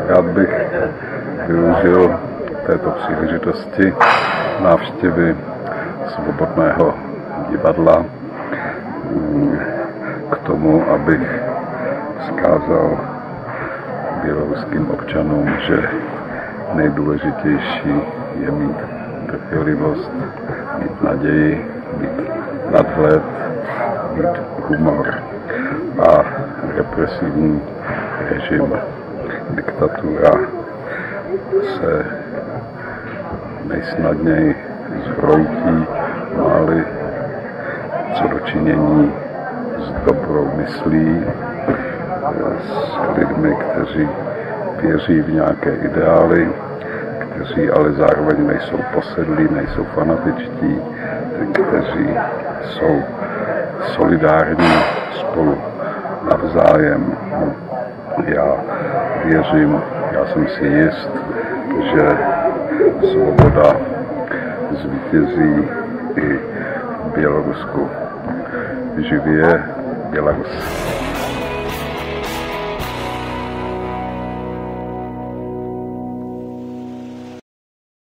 Rád bych využil této příležitosti návštěvy Svobodného divadla k tomu, abych vzkázal běloruským občanům, že nejdůležitější je mít trpělivost, mít naději, mít nadhled, mít humor a represivní režim, diktatura se nejsnadněji zhroutí, má-li co dočinění s dobrou myslí, s lidmi, kteří věří v nějaké ideály, kteří ale zároveň nejsou posedlí, nejsou fanatičtí, kteří jsou solidární spolu navzájem. Já věřím, já jsem si jist, že svoboda zvítězí i v Bělorusku. Živě Bělarus!